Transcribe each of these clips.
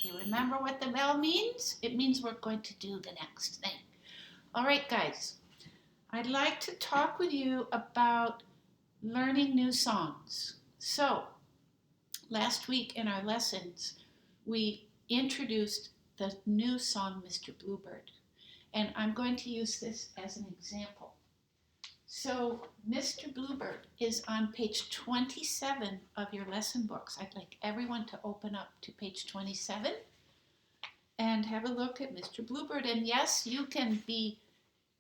You remember what the bell means? It means we're going to do the next thing. All right, guys. I'd like to talk with you about learning new songs. So, last week in our lessons, we introduced the new song, Mr. Bluebird. And I'm going to use this as an example. So, Mr. Bluebird is on page 27 of your lesson books. I'd like everyone to open up to page 27 and have a look at Mr. Bluebird. And yes, you can be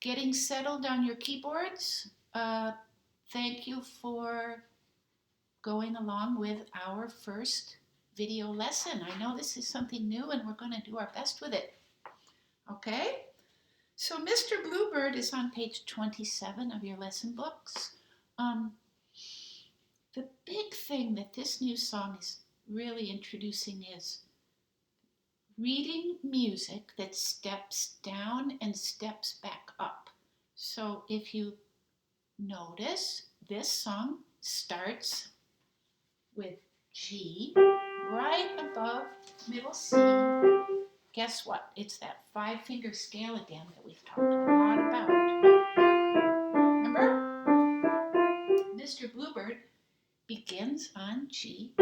getting settled on your keyboards. Thank you for going along with our first video lesson. I know this is something new and we're going to do our best with it. Okay? So Mr. Bluebird is on page 27 of your lesson books. The big thing that this new song is really introducing is reading music that steps down and steps back up. So if you notice, this song starts with G right above middle C. Guess what? It's that 5-finger scale again that we've talked a lot about. Remember? Mr. Bluebird begins on G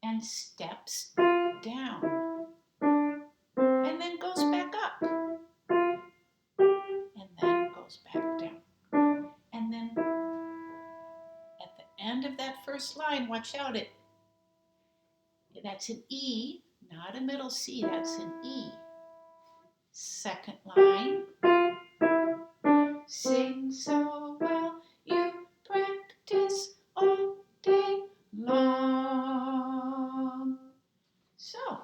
and steps down and then goes back up and then goes back down. And then at the end of that first line, watch out, that's an E, not a middle C, that's an E. Second line, sing so well, you practice all day long. So,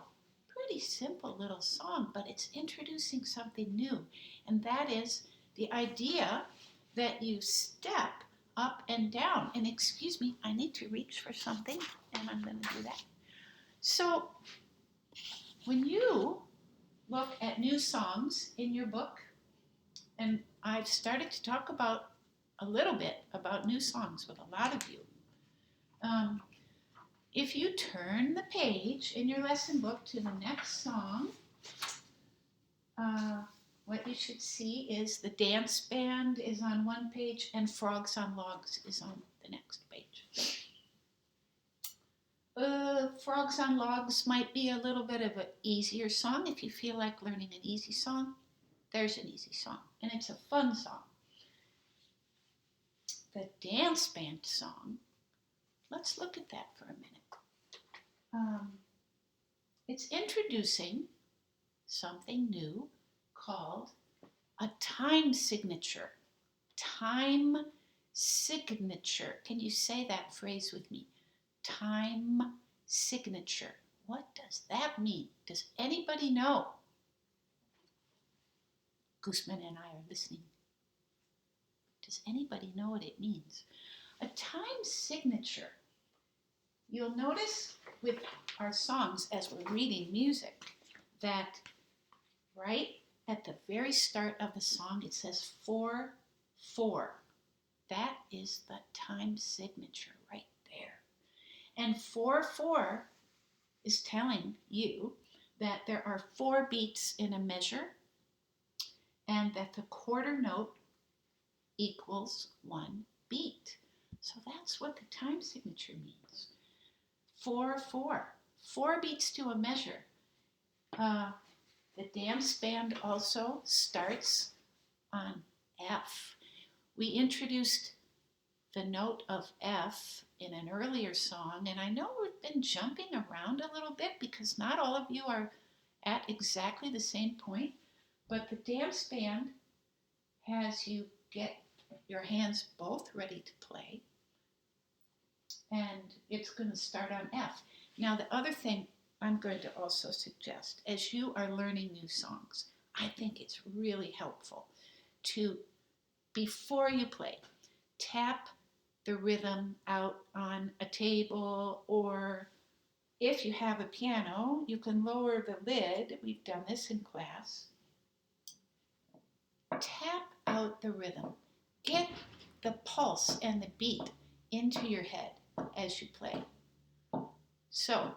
pretty simple little song, but it's introducing something new, and that is the idea that you step up and down. And excuse me, I need to reach for something, and I'm going to do that. So, when you look at new songs in your book, and I've started to talk about a little bit about new songs with a lot of you. If you turn the page in your lesson book to the next song, what you should see is the dance band is on one page and Frogs on Logs is on the next page. Frogs on Logs might be a little bit of an easier song. If you feel like learning an easy song, there's an easy song, and it's a fun song. The dance band song, let's look at that for a minute. It's introducing something new called a time signature. Time signature. Can you say that phrase with me? Time signature. What does that mean? Does anybody know? Gooseman and I are listening. Does anybody know what it means? A time signature. You'll notice with our songs as we're reading music that right at the very start of the song it says 4/4. That is the time signature right there. And 4/4 is telling you that there are 4 beats in a measure and that the quarter note equals 1 beat. So that's what the time signature means. 4/4. 4 beats to a measure. The dance band also starts on F. We introduced the note of F in an earlier song, and I know we've been jumping around a little bit because not all of you are at exactly the same point, but the dance band has you get your hands both ready to play, and it's going to start on F. Now, the other thing I'm going to also suggest, as you are learning new songs, I think it's really helpful to, before you play, tap the rhythm out on a table, or if you have a piano, you can lower the lid. We've done this in class. Tap out the rhythm. Get the pulse and the beat into your head as you play. So,